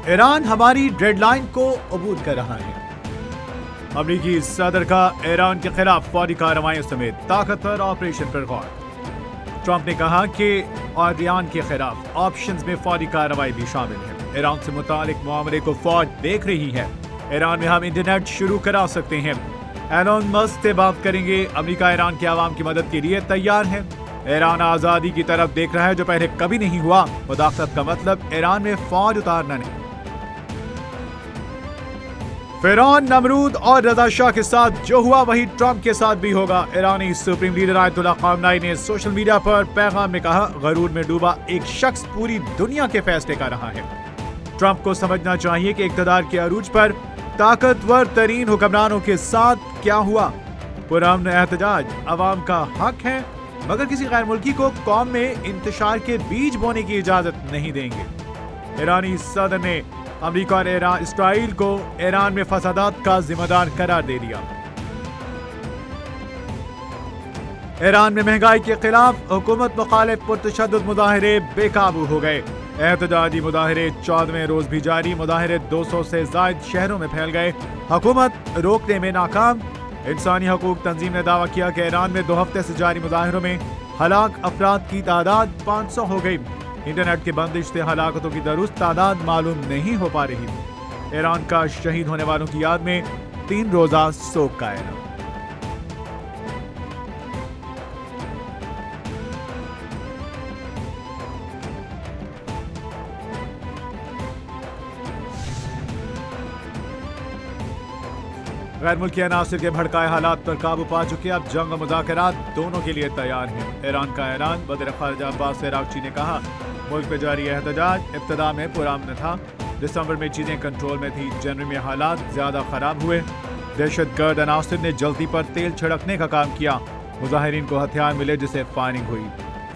Iran हमारी deadline को अबूर कर रहा है। अमरीकी सदर का ईरान के खिलाफ फौरी कार्रवाइयों समेत ताकतवर ऑपरेशन पर गौर। ट्रंप ने कहा कि ईरान के खिलाफ ऑप्शंस में फौरी कार्रवाई भी शामिल है। ईरान से मुतालिक मामले को फौज देख रही है। ईरान में हम इंटरनेट शुरू करा सकते हैं। एलोन मस्क से बात करेंगे। अमेरिका ईरान के आवाम की मदद के लिए तैयार है। ईरान आज़ादी की तरफ देख रहा है जो पहले कभी नहीं हुआ। मुदाखलत का मतलब ईरान में फौज उतारना नहीं। फिरौन, नमरूद और रजा शाह के साथ जो हुआ वही ट्रंप के साथ भी होगा। ईरानी सुप्रीम लीडर आयतुल्लाह ख़ामनेई ने सोशल मीडिया पर पैगाम में कहा, गरूर में डूबा एक शख्स पूरी दुनिया के फैसले कर रहा है। ट्रंप को समझना चाहिए कि इक़्तिदार के अरूज पर ताकतवर तरीन हुक्मरानों के साथ क्या हुआ। पुरअमन एहतजाज अवाम का हक है, मगर किसी गैर मुल्की को कौम में इंतशार के बीज बोने की इजाजत नहीं देंगे। ईरानी सदर ने अमेरिका और इसराइल को ईरान में फसादात का जिम्मेदार करार दे दिया। ईरान में महंगाई के खिलाफ हुकूमत मुखालिफ पुरतशद्दुद मुजाहिरे बेकाबू हो गए। एहतजाजी मुजाहिरे 14वें रोज भी जारी। मुजाहिरे 200 से ज्यादा शहरों में फैल गए। हुकूमत रोकने में नाकाम। इंसानी हकूक तंजीम ने दावा किया कि ईरान में 2 हफ्ते से जारी मुजाहिरों में हलाक अफराद की तादाद 500 हो गई। इंटरनेट की बंदिश से हलाकतों की दुरुस्त तादाद मालूम नहीं हो पा रही। ईरान का शहीद होने वालों की याद में 3 रोजा शोक का ऐलान। गैर मुल्की अनासिर के भड़काए हालात पर काबू पा चुके अब जंग और मुज़ाकरात दोनों के लिए तैयार हैं। ईरान का ऐलान। वज़ीर ख़ारिजा अब्बास अराग़ची ने कहा, मुल्क में जारी एहतजाज इब्तिदा में पुरअमन था। दिसंबर में चीजें कंट्रोल में थी। जनवरी में हालात ज्यादा खराब हुए। दहशतगर्द अनासिर ने जल्दी पर तेल छिड़कने का काम किया। मुजाहिरीन को हथियार मिले जिससे फायरिंग हुई।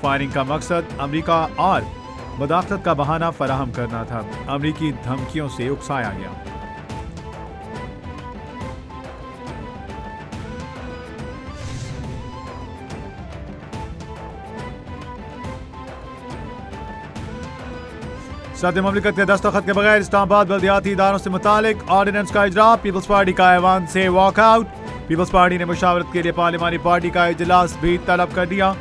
फायरिंग का मकसद अमेरिका और मुदाखलत का बहाना फराहम करना था। अमेरिकी धमकियों से उकसाया गया। सदर ममलिकत के दस्तखत के बगैर इस्लामाबाद बल्दियाती इदारों से मुतालिक ऑर्डिनेंस का इजरा। पीपल्स पार्टी का ऐवान से वॉकआउट। पीपल्स पार्टी ने मुशावरत के लिए पार्लिमानी पार्टी का इजलास भी तलब कर दिया।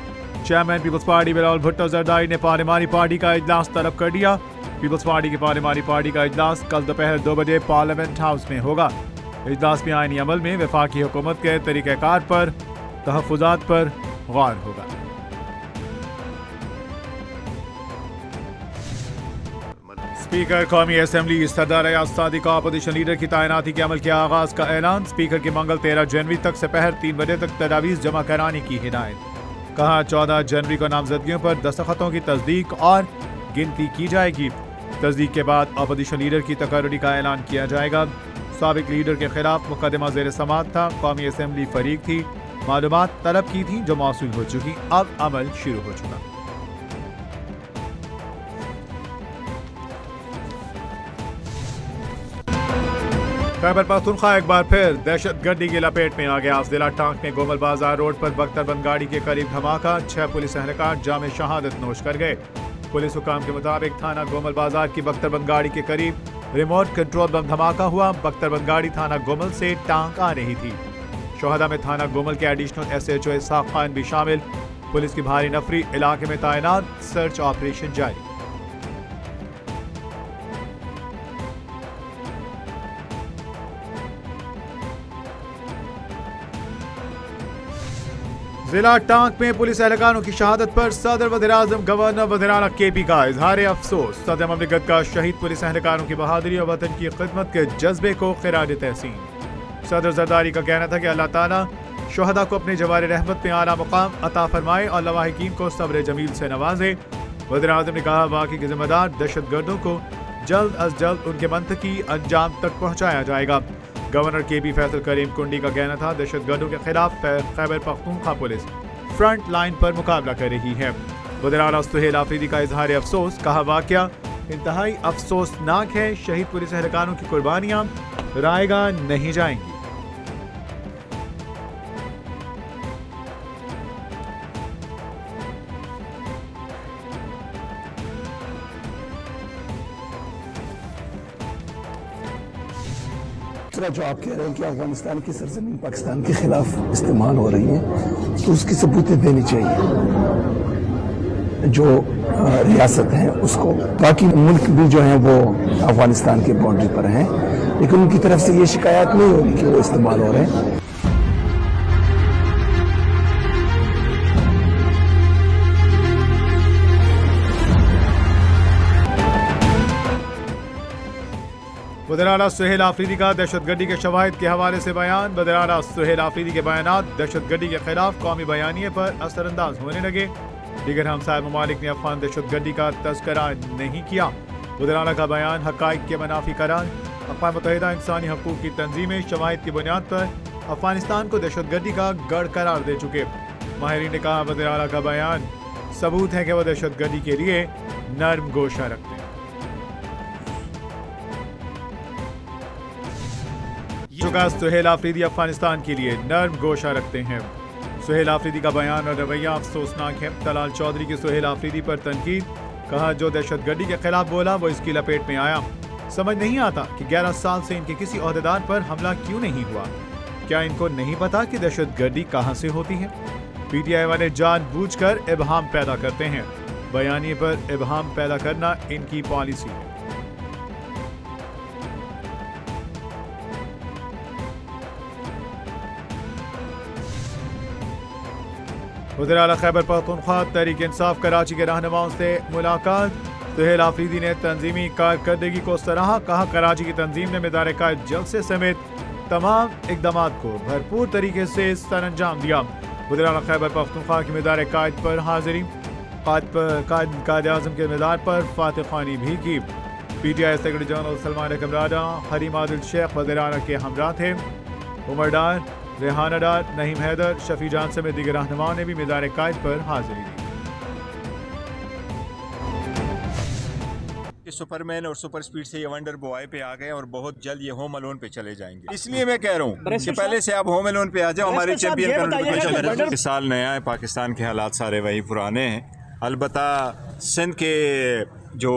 चेयरमैन पीपल्स पार्टी बिलावल भुट्टो जरदारी ने पार्लिमानी पार्टी का इजलास तलब कर दिया। पीपल्स पार्टी की पार्लिमानी पार्टी का इजलास कल दोपहर 2 बजे पार्लियामेंट हाउस में होगा। इजलास में आईनी अमल में वफाकी हुकूमत के तरीक़ाकार पर तहफ़्फ़ुज़ात पर गौर होगा। स्पीकर कौमी असेंबली सरदार अयाज सादी का अपोजिशन लीडर की तैनाती के अमल के आगाज का ऐलान। स्पीकर की मंगल 13 जनवरी तक दोपहर 3 बजे तक तजावीज़ जमा कराने की हिदायत। कहा 14 जनवरी को नामजदगियों पर दस्तखतों की तस्दीक और गिनती की जाएगी। तस्दीक के बाद अपोजिशन लीडर की तकर्री का ऐलान किया जाएगा। साबिक लीडर के खिलाफ मुकदमा ज़ेर समाअत था। कौमी असेंबली फरीक थी। मालूमात तलब की थी जो मौसूल हो चुकी। अब अमल शुरू हो चुका। खैबर पख्तूनख्वा एक बार फिर दहशतगर्दी की लपेट में आ गया। जिला टांक में गोमल बाजार रोड पर बख्तरबंद गाड़ी के करीब धमाका। 6 पुलिस एहलकार जाम शहादत नोश कर गए। पुलिस हुकाम के मुताबिक थाना गोमल बाजार की बख्तरबंद गाड़ी के करीब रिमोट कंट्रोल बम धमाका हुआ। बख्तरबंद गाड़ी थाना गोमल से टांक आ रही थी। शोहदा में थाना गोमल के एडिशनल SHO इसाक खान भी शामिल। पुलिस की भारी नफरी इलाके में तैनात। सर्च ऑपरेशन जारी। जिला टांक में पुलिस एहलकारों की शहादत पर सदर वज़ीर-ए-आज़म गवर्नर वज़ीर-ए-आला KP का इजहार अफसोस। सदर ममलिकत का शहीद पुलिस एहलकारों की बहादुरी और वतन की खिदमत के जज्बे को खिराज तहसीन। सदर जरदारी का कहना था कि अल्लाह ताला शुहदा को अपने जवार रहमत में आला मुकाम अता फरमाए और लवाहिकीन को सब्र जमील से नवाजे। वज़ीर-ए-आज़म ने कहा, वाक़ई के जिम्मेदार दहशतगर्दों को जल्द अज जल्द उनके मंतकी अंजाम तक पहुँचाया जाएगा। गवर्नर KP फैसल करीम कुंडी का कहना था, दहशतगर्दों के खिलाफ Khyber Pakhtunkhwa police front line पर मुकाबला कर रही है। वज़ीर-ए-आला सुहेल आफरीदी का इजहार अफसोस। कहा, वाक़या इंतहाई अफसोसनाक है। शहीद पुलिस एहलकारों की कुर्बानियाँ रायगा नहीं जाएंगी। دوسرا جو آپ کہہ رہے ہیں کہ افغانستان کی سرزمین پاکستان کے خلاف استعمال ہو رہی ہے تو اس کی ثبوتیں دینی چاہیے جو ریاست ہیں اس کو. باقی ملک بھی جو ہیں وہ افغانستان کے باؤنڈری پر ہیں لیکن ان کی طرف سے یہ شکایات نہیں ہو رہی کہ وہ استعمال ہو رہے ہیں. وزیر اعلیٰ سہیل آفریدی کا دہشت گردی کے شواہد کے حوالے سے بیان. وزیر اعلیٰ سہیل آفریدی کے بیانات دہشت گردی کے خلاف قومی بیانیے پر اثر انداز ہونے لگے. دیگر ہمسائے ممالک نے افغان دہشت گردی کا تذکرہ نہیں کیا. وزیر اعلیٰ کا بیان حقائق کے منافی قرار. اقوام متحدہ انسانی حقوق کی تنظیمیں شواہد کی بنیاد پر افغانستان کو دہشت گردی کا گڑھ قرار دے چکے. ماہرین نے کہا وزیر اعلیٰ کا بیان ثبوت ہے کہ وہ دہشت گردی کے لیے نرم گوشہ رکھتے ہیں. چکا سہیل آفریدی افغانستان کے لیے نرم گوشہ رکھتے ہیں. سہیل آفریدی کا بیان اور رویہ افسوسناک ہے. طلال چودھری کی سہیل آفریدی پر تنقید. کہا جو دہشت گردی کے خلاف بولا وہ اس کی لپیٹ میں آیا. سمجھ نہیں آتا کہ 11 سال سے ان کے کسی عہدیدار پر حملہ کیوں نہیں ہوا. کیا ان کو نہیں پتا کہ دہشت گردی کہاں سے ہوتی ہے؟ پی ٹی آئی والے جان بوجھ کر ابہام پیدا کرتے ہیں. بیانیے پر ابہام پیدا کرنا ان کی پالیسی ہے. وزیر اعلیٰ خیبر پختونخوا تحریک انصاف کراچی کے رہنماؤں سے ملاقات. سہیل آفریدی نے تنظیمی کارکردگی کو سراہا. کہا کراچی کی تنظیم نے مدار قائد جلسے سمیت تمام اقدامات کو بھرپور طریقے سے سر انجام دیا. وزیر اعلیٰ خیبر پختونخوا کی مدار قائد پر حاضری. قائد اعظم کے مدار پر فاتح خوانی بھی کی. P T I secretary general Salman Akram Raja Hareem Adil Sheikh وزیر اعلیٰ کے ہمراہ تھے. عمر ڈار، ریحانہ ڈار، نعیم حیدر، شفیع جان سمیت دیگر رہنماؤں نے بھی مدار قائد پر حاضری دی. سپر مین اور سپر سپیڈ سے یہ ونڈر بوائے پہ آ گئے اور بہت جلد یہ ہوم الون پہ چلے جائیں گے. اس لیے میں کہہ رہا ہوں کہ پہلے سے آپ ہوم الون پہ آ جاؤ. ہمارے چیمپئن کا نوٹیفیکیشن اس سال نیا ہے. پاکستان کے حالات سارے وہی پرانے ہیں. البتہ سندھ کے جو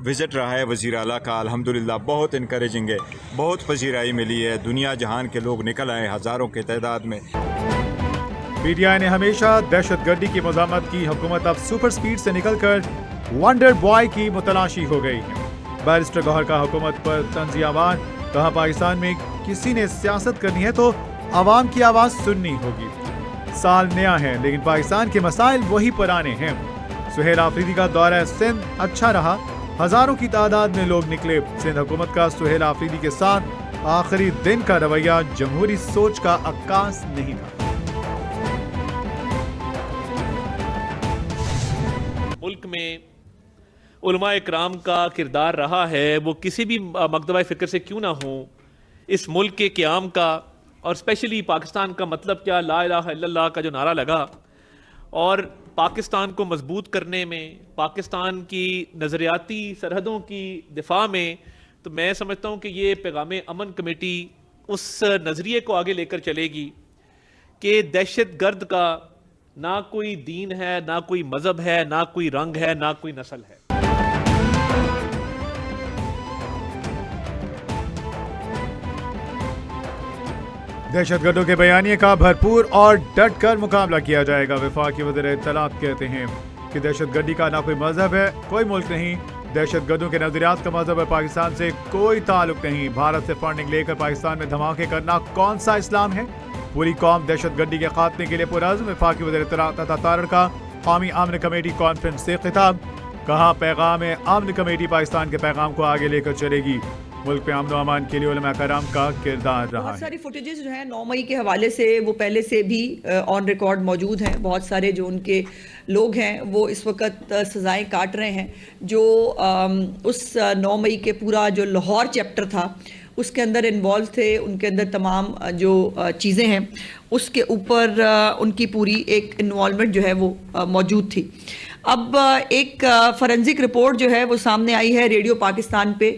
وزٹ رہا ہے وزیر اعلیٰ کا الحمدللہ بہت انکریجنگ ہے. بہت پذیرائی ملی ہے. دنیا جہان کے لوگ نکل آئے ہزاروں کے تعداد میں. پی ٹی آئی نے ہمیشہ دہشت گردی کی مزاحمت کی. حکومت اب سپر سپیڈ سے نکل کر ونڈر بوائے کی متلاشی ہو گئی ہے. بیرسٹر گوہر کا حکومت پر طنزیہ وار. کہا پاکستان میں کسی نے سیاست کرنی ہے تو عوام کی آواز سننی ہوگی. سال نیا ہے لیکن پاکستان کے مسائل وہی پرانے ہیں. سہیل آفریدی کا دورہ سندھ اچھا رہا. ہزاروں کی تعداد میں لوگ نکلے. سندھ حکومت کا سہیل آفریدی کے ساتھ آخری دن کا رویہ جمہوری سوچ کا عکاس نہیں تھا. ملک میں علماء اکرام کا کردار رہا ہے وہ کسی بھی مکتبہ فکر سے کیوں نہ ہوں. اس ملک کے قیام کا اور اسپیشلی پاکستان کا مطلب کیا لا الہ الا اللہ کا جو نعرہ لگا اور پاکستان کو مضبوط کرنے میں پاکستان کی نظریاتی سرحدوں کی دفاع میں تو میں سمجھتا ہوں کہ یہ پیغام امن کمیٹی اس نظریے کو آگے لے کر چلے گی کہ دہشت گرد کا نہ کوئی دین ہے، نہ کوئی مذہب ہے، نہ کوئی رنگ ہے، نہ کوئی نسل ہے. دہشت گردوں کے بیانیے کا بھرپور اور ڈٹ کر مقابلہ کیا جائے گا. وفاقی وزیر اطلاعات کہتے ہیں کہ دہشت گردی کا نہ کوئی مذہب ہے، کوئی ملک نہیں. دہشت گردوں کے نظریات کا مذہب اور پاکستان سے کوئی تعلق نہیں. بھارت سے فنڈنگ لے کر پاکستان میں دھماکے کرنا کون سا اسلام ہے؟ پوری قوم دہشت گردی کے خاتمے کے لیے پرعزم. وفاقی وزیر اطلاعات عطا تارڑ کا قومی امن کمیٹی کانفرنس سے خطاب. کہا پیغام امن کمیٹی پاکستان کے پیغام کو آگے لے کر چلے گی. ملک میں امن و امان کے لیے علماء کرام کا کردار رہا ہے. بہت ساری فوٹیجز جو ہیں 9 مئی کے حوالے سے وہ پہلے سے بھی آن ریکارڈ موجود ہیں. بہت سارے جو ان کے لوگ ہیں وہ اس وقت سزائیں کاٹ رہے ہیں. جو اس 9 مئی کے پورا جو لاہور چیپٹر تھا اس کے اندر انوالو تھے، ان کے اندر تمام جو چیزیں ہیں اس کے اوپر ان کی پوری ایک انوالومنٹ جو ہے وہ موجود تھی. اب ایک فورنزک رپورٹ جو ہے وہ سامنے آئی ہے ریڈیو پاکستان پہ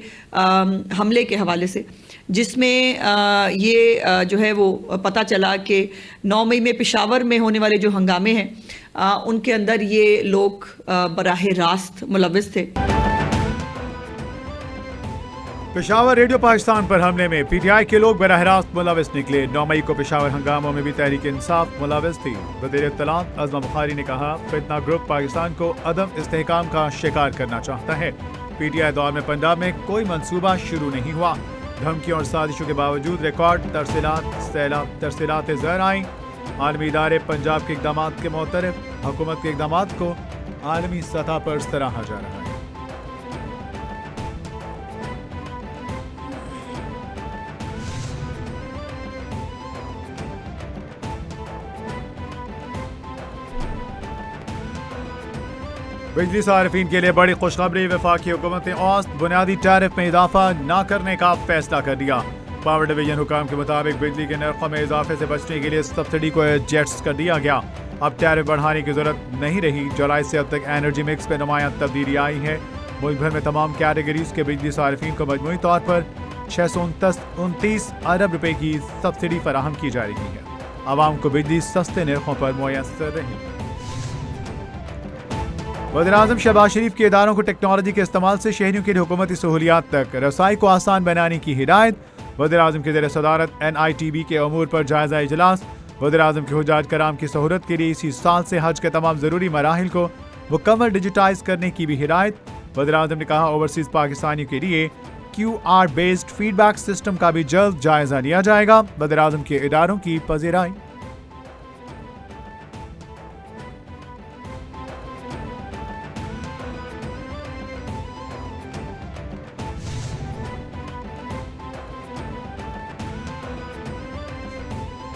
حملے کے حوالے سے، جس میں یہ جو ہے وہ پتہ چلا کہ 9 مئی میں پشاور میں ہونے والے جو ہنگامے ہیں ان کے اندر یہ لوگ براہ راست ملوث تھے. पेशावर रेडियो पाकिस्तान पर हमले में पीटीआई के लोग बराह रास्त मुलविस निकले। 9 मई को पेशावर हंगामों में भी तहरीक इंसाफ मुलविस थी। वज़ीर इत्तलात अज़मा बुखारी ने कहा, फितना ग्रुप पाकिस्तान को अदम इस्तेहकाम का शिकार करना चाहता है। पीटीआई दौर में पंजाब में कोई मंसूबा शुरू नहीं हुआ। धमकियों और साजिशों के बावजूद रिकॉर्ड तरसीलात ज़र आई। आलमी इदारे पंजाब के इक़दाम के मोतरफ, हुकूमत के इक़दाम को आलमी सतह पर सराहा जा रहा है। बिजली सार्फिन के लिए बड़ी खुशखबरी, वफाकी हुकूमत ने औसत बुनियादी टैरिफ में इजाफा न करने का फैसला कर दिया। पावर डिवीजन हुकाम के मुताबिक बिजली के नरखों में इजाफे से बचने के लिए सब्सिडी को एडजस्ट कर दिया गया। अब टैरिफ बढ़ाने की जरूरत नहीं रही। जुलाई से अब तक एनर्जी मिक्स में नुमायां तब्दीली आई है। मुल्क भर में तमाम कैटेगरीज के बिजली सार्फिन को मजमूई तौर पर 629 अरब रुपए की सब्सिडी फराहम की जा रही है। आवाम को बिजली सस्ते नरखों पर मुयस्सर रही। वज़ीर-ए-आज़म शहबाज शरीफ के इदारों को टेक्नोलॉजी के इस्तेमाल से शहरियों के लिए हुकूमती सहूलियात तक रसाई को आसान बनाने की हिदायत। वज़ीर-ए-आज़म के ज़ेर सदारत NITB के अमूर पर जायजा इजलास। वज़ीर-ए-आज़म के हुज्जाज कराम की सहूलत के लिए इसी साल से हज के तमाम ज़रूरी मराहिल को मुकम्मल डिजिटाइज करने की भी हिदायत। वज़ीर-ए-आज़म ने कहा, ओवरसीज पाकिस्तानियों के लिए QR बेस्ड फीडबैक सिस्टम का भी जल्द जायजा लिया जाएगा। वज़ीर-ए-आज़म के इदारों की पज़ीराई।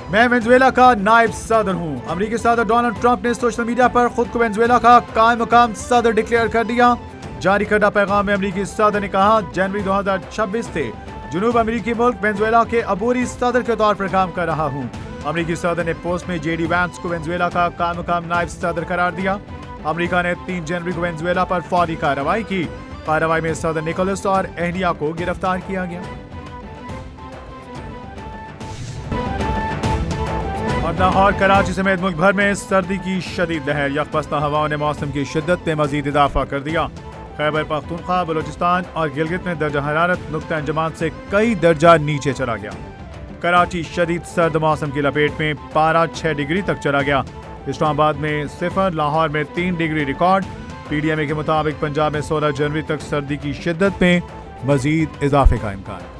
मैं वेनेजुएला का नायब सदर हूँ। अमेरिकी सदर डोनाल्ड ट्रंप ने सोशल मीडिया पर खुद को वेनेजुएला का कायम मकाम सदर डिक्लेयर कर दिया। जारी करदा पैगाम में अमेरिकी सदर ने कहा, जनवरी 2026 से जनूब अमेरिकी मुल्क वेनेजुएला के अबूरी सदर के तौर पर काम कर रहा हूँ। अमेरिकी सदर ने पोस्ट में JD वैंस को वेनेजुएला का कायम मकाम नायब सदर करार दिया। अमेरिका ने 3 जनवरी को वेनेजुएला पर फौरी कार्रवाई की। कार्रवाई में सदर निकोलस और एहलिया को गिरफ्तार किया गया। और लाहौर, कराची समेत मुल्क भर में सर्दी की शदीद लहर। यकबस्ता हवाओं ने मौसम की शिद्दत में मजीद इजाफा कर दिया। खैबर पख्तूनख्वा, बलूचिस्तान और गिलगित में दर्जा हरारत नुक्ता अंजमान से कई दर्जा नीचे चला गया। कराची शदीद सर्द मौसम की लपेट में, पारा 6 डिग्री तक चला गया। इस्लामाबाद में 0, लाहौर में 3 डिग्री रिकॉर्ड। PDMA के मुताबिक पंजाब में 16 जनवरी तक सर्दी की शिद्दत में मजीद इजाफे का इम्कान।